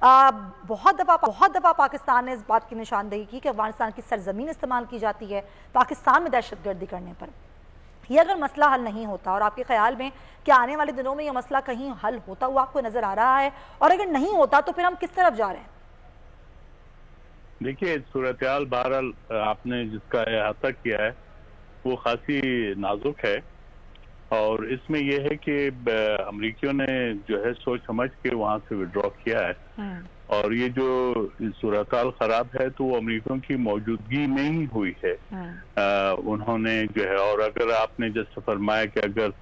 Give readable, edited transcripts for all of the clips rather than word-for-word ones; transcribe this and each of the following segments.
बहुत दफ़ा पाकिस्तान ने इस बात की निशानदेही की कि अफगानिस्तान की सरजमीन इस्तेमाल की जाती है पाकिस्तान में दहशतगर्दी करने पर। ये अगर मसला हल नहीं होता, और आपके ख्याल में क्या आने वाले दिनों में यह मसला कहीं हल होता हुआ आपको नजर आ रहा है, और अगर नहीं होता तो फिर हम किस तरफ जा रहे हैं? देखिए, सूरत हाल बहरहाल आपने जिसका अहाता किया है वो खासी नाजुक है, और इसमें यह है कि अमरीकियों ने जो है सोच समझ के वहां से विड्रॉ किया है, और ये जो सूरत हाल खराब है तो वो अमरीकियों की मौजूदगी में ही हुई है। उन्होंने जो है, और अगर आपने जैसे फरमाया कि अगर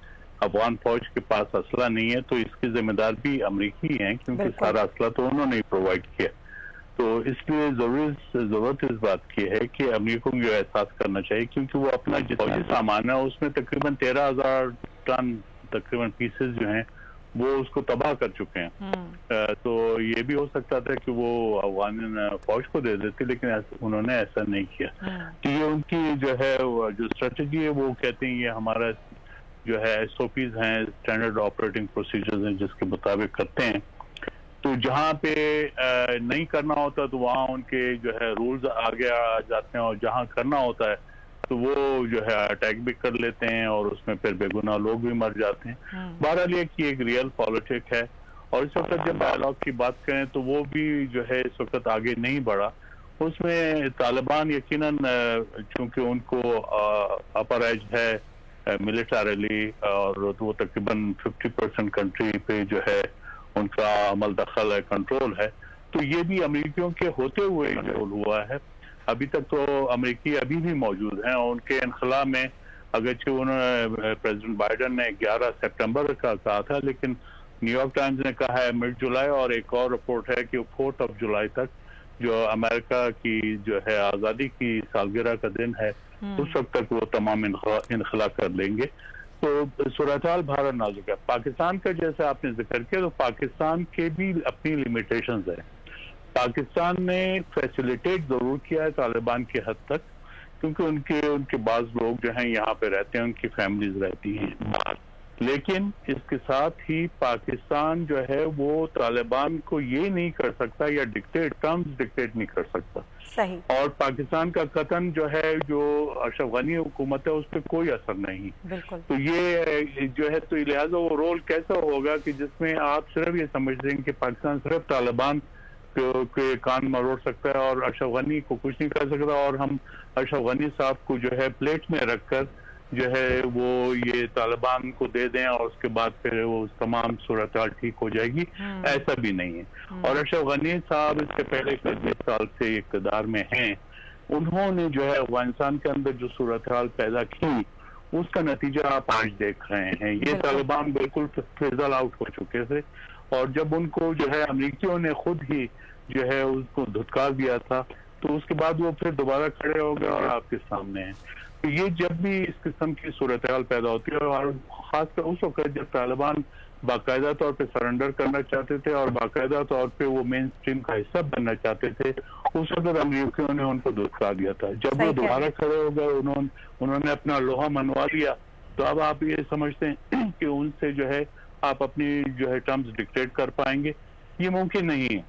अफगान फौज के पास असला नहीं है तो इसकी जिम्मेदार भी अमरीकी हैं, क्योंकि सारा असला तो उन्होंने ही प्रोवाइड किया। तो इसलिए जरूरत इस बात की है कि अमरीका को एहसास करना चाहिए, क्योंकि वो अपना जितना सामान है उसमें तकरीबन 13,000 टन तकरीबन पीसेस जो हैं वो उसको तबाह कर चुके हैं। तो ये भी हो सकता था कि वो अफगान फौज को दे देते, लेकिन उन्होंने ऐसा नहीं किया। तो ये उनकी जो है जो स्ट्रेटजी है, वो कहते हैं ये हमारा जो है SOPs हैं, स्टैंडर्ड ऑपरेटिंग प्रोसीजर्स हैं, जिसके मुताबिक करते हैं। तो जहाँ पे नहीं करना होता तो वहाँ उनके जो है रूल्स आगे आ जाते हैं, और जहाँ करना होता है तो वो जो है अटैक भी कर लेते हैं, और उसमें फिर बेगुनाह लोग भी मर जाते हैं। बहरहाल ये कि एक रियल पॉलिटिक है, और इस वक्त जब डायलॉग की बात करें तो वो भी जो है इस वक्त आगे नहीं बढ़ा। उसमें तालिबान यकीनन चूंकि उनको अपर एज है मिलिटरीली, और वो तकरीबन 50% कंट्री पे जो है उनका अमल दखल है, कंट्रोल है, तो ये भी अमेरिकियों के होते हुए कंट्रोल हुआ है। अभी तक तो अमेरिकी अभी भी मौजूद हैं, और उनके इनखला में अगरचे उन्होंने प्रेसिडेंट बाइडन ने 11 सितंबर का कहा था, लेकिन न्यूयॉर्क टाइम्स ने कहा है मिड जुलाई, और एक और रिपोर्ट है कि 4 जुलाई तक जो अमेरिका की जो है आज़ादी की सालगिरह का दिन है, उस वक्त तक वो तमाम इनखला कर लेंगे। तो सूरत हाल भारत नाजुक है। पाकिस्तान का जैसे आपने जिक्र किया, तो पाकिस्तान के भी अपनी लिमिटेशंस है। पाकिस्तान ने फैसिलिटेट जरूर किया है तालिबान की हद तक, क्योंकि उनके बाज लोग जो हैं यहाँ पे रहते हैं, उनकी फैमिलीज रहती हैं बाहर, लेकिन इसके साथ ही पाकिस्तान जो है वो तालिबान को ये नहीं कर सकता, या टर्म्स डिक्टेट नहीं कर सकता। सही। और पाकिस्तान का कतन जो है, जो अशरफ गनी हुकूमत है, उस पर कोई असर नहीं। बिल्कुल। तो ये जो है, तो लिहाजा वो रोल कैसा होगा कि जिसमें आप सिर्फ ये समझते हैं कि पाकिस्तान सिर्फ तालिबान के कान मरोड़ सकता है और अशरफ गनी को कुछ नहीं कर सकता, और हम अशरफ गनी साहब को जो है प्लेट में रखकर जो है वो ये तालिबान को दे दें, और उसके बाद फिर वो तमाम सूरत हाल ठीक हो जाएगी, ऐसा भी नहीं है। और अशरफ गनी साहब इससे पहले 20 साल से इक़्तिदार में हैं, उन्होंने जो है अफगानिस्तान के अंदर जो सूरत हाल पैदा की, उसका नतीजा आप आज देख रहे हैं। ये तालिबान बिल्कुल फिजल आउट हो चुके थे, और जब उनको जो है अमरीकियों ने खुद ही जो है उसको धुतकार दिया था, तो उसके बाद वो फिर दोबारा खड़े हो गए और आपके सामने हैं। तो ये जब भी इस किस्म की सूरत हाल पैदा होती है, और खासकर उस वक्त जब तालिबान बाकायदा तौर पे सरेंडर करना चाहते थे और बाकायदा तौर पे वो मेन स्ट्रीम का हिस्सा बनना चाहते थे, उस वक्त अमरीकियों ने उनको धुतकार दिया था। जब वो दोबारा खड़े हो गए, उन्होंने अपना लोहा मनवा लिया, तो अब आप ये समझते हैं कि उनसे जो है आप अपनी जो है टर्म्स डिक्टेट कर पाएंगे, ये मुमकिन नहीं है।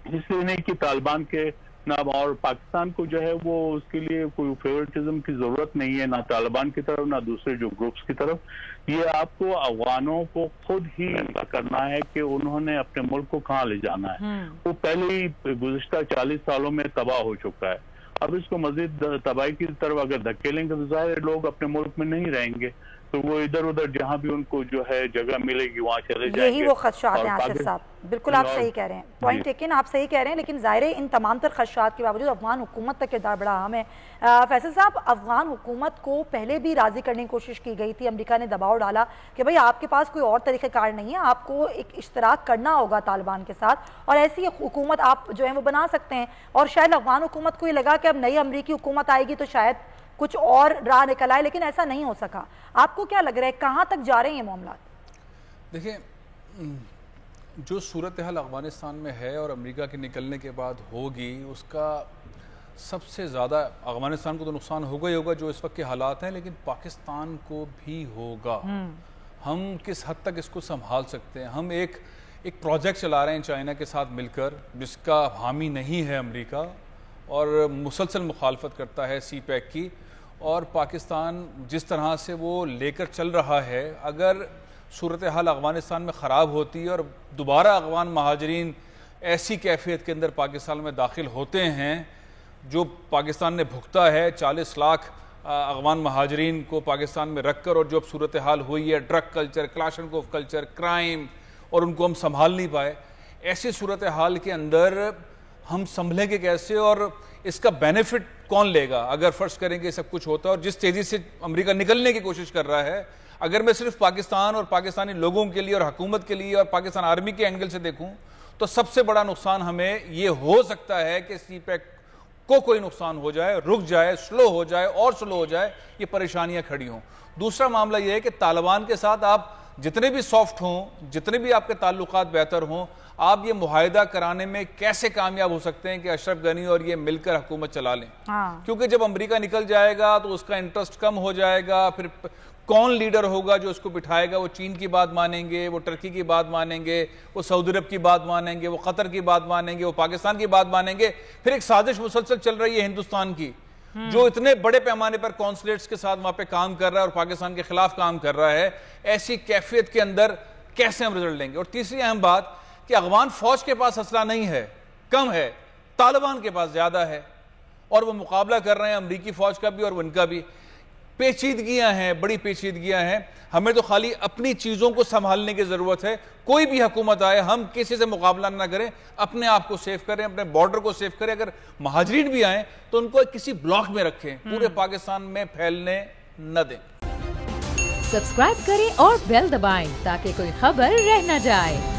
इसलिए नहीं कि तालिबान के ना, और पाकिस्तान को जो है वो उसके लिए कोई फेवरेटिज्म की जरूरत नहीं है, ना तालिबान की तरफ ना दूसरे जो ग्रुप्स की तरफ। ये आपको अफगानों को खुद ही करना है कि उन्होंने अपने मुल्क को कहाँ ले जाना है। वो पहले ही गुज़िश्ता 40 सालों में तबाह हो चुका है, अब इसको मजीद तबाही की तरफ अगर धकेलेंगे तो ज़ाहिर लोग अपने मुल्क में नहीं रहेंगे, तो वो इधर उधर जहाँ भी उनको जो है जगह मिलेगी वहाँ चले जाएंगे। यही वो खदशात हैं आसिफ साहब, बिल्कुल आप सही कह रहे हैं, पॉइंट टेकन, आप सही कह रहे हैं। लेकिन ज़ाहिर है इन तमाम तर खदशात के बावजूद अफगान हुकूमत का किरदार बड़ा अहम है। फैसल साहब, अफगान हुकूमत को पहले भी राजी करने की कोशिश की गई थी, अमेरिका ने दबाव डाला कि भाई आपके पास कोई और तरीक़ेकार नहीं है, आपको एक इश्तराक करना होगा तालिबान के साथ, और ऐसी हुकूमत आप जो है वो बना सकते हैं। और शायद अफगान हुकूमत को ये लगा कि अब नई अमरीकी हुकूमत आएगी तो शायद कुछ और राह निकल आए, लेकिन ऐसा नहीं हो सका। आपको क्या लग रहा है, कहाँ तक जा रहे हैं ये मामला? देखिए, जो सूरत हाल अफगानिस्तान में है और अमेरिका के निकलने के बाद होगी, उसका सबसे ज़्यादा अफगानिस्तान को तो नुकसान होगा ही होगा जो इस वक्त के हालात हैं, लेकिन पाकिस्तान को भी होगा। हम किस हद तक इसको संभाल सकते हैं? हम एक एक प्रोजेक्ट चला रहे हैं चाइना के साथ मिलकर, जिसका हामी नहीं है अमेरिका और मुसलसल मुखालफत करता है सी पैक की। और पाकिस्तान जिस तरह से वो लेकर चल रहा है, अगर सूरत हाल अफ़गानिस्तान में ख़राब होती है और दोबारा अफ़गान महाजरीन ऐसी कैफियत के अंदर पाकिस्तान में दाखिल होते हैं जो पाकिस्तान ने भुगता है, 40 लाख अफ़गान महाजरीन को पाकिस्तान में रख कर, और जो अब सूरत हाल हुई है, drug culture, Kalashnikov culture, crime, और उनको हम संभाल नहीं पाए, ऐसी सूरत हाल के अंदर हम संभलेंगे कैसे और इसका बेनिफिट कौन लेगा? अगर फर्ज करेंगे सब कुछ होता है और जिस तेज़ी से अमेरिका निकलने की कोशिश कर रहा है, अगर मैं सिर्फ पाकिस्तान और पाकिस्तानी लोगों के लिए और हुकूमत के लिए और पाकिस्तान आर्मी के एंगल से देखूं, तो सबसे बड़ा नुकसान हमें ये हो सकता है कि सी पैक को कोई नुकसान हो जाए, रुक जाए, स्लो हो जाए और स्लो हो जाए, ये परेशानियां खड़ी हों। दूसरा मामला ये है कि तालिबान के साथ आप जितने भी सॉफ्ट हों, जितने भी आपके ताल्लुकात बेहतर हों, आप ये मुआहिदा कराने में कैसे कामयाब हो सकते हैं कि अशरफ गनी और ये मिलकर हुकूमत चला लें? क्योंकि जब अमेरिका निकल जाएगा तो उसका इंटरेस्ट कम हो जाएगा, फिर कौन लीडर होगा जो उसको बिठाएगा? वो चीन की बात मानेंगे, वो टर्की की बात मानेंगे, वो सऊदी अरब की बात मानेंगे, वो कतर की बात मानेंगे, वो पाकिस्तान की बात मानेंगे। फिर एक साजिश मुसलसल चल रही है हिंदुस्तान की, जो इतने बड़े पैमाने पर कॉन्सुलेट्स के साथ वहां पे काम कर रहा है और पाकिस्तान के खिलाफ काम कर रहा है। ऐसी कैफियत के अंदर कैसे हम रिजल्ट लेंगे? और तीसरी अहम बात कि अफगान फौज के पास असला नहीं है, कम है, तालिबान के पास ज्यादा है और वो मुकाबला कर रहे हैं अमरीकी फौज का भी और उनका भी। पेचीदगियां हैं, बड़ी पेचीदगियां हैं। हमें तो खाली अपनी चीजों को संभालने की जरूरत है। कोई भी हुकूमत आए, हम किसी से मुकाबला ना करें, अपने आप को सेव करें, अपने बॉर्डर को सेव करें। अगर महाजरीन भी आए तो उनको किसी ब्लॉक में रखें, पूरे पाकिस्तान में फैलने न दें। सब्सक्राइब करें और बेल दबाएं ताकि कोई खबर रह न जाए।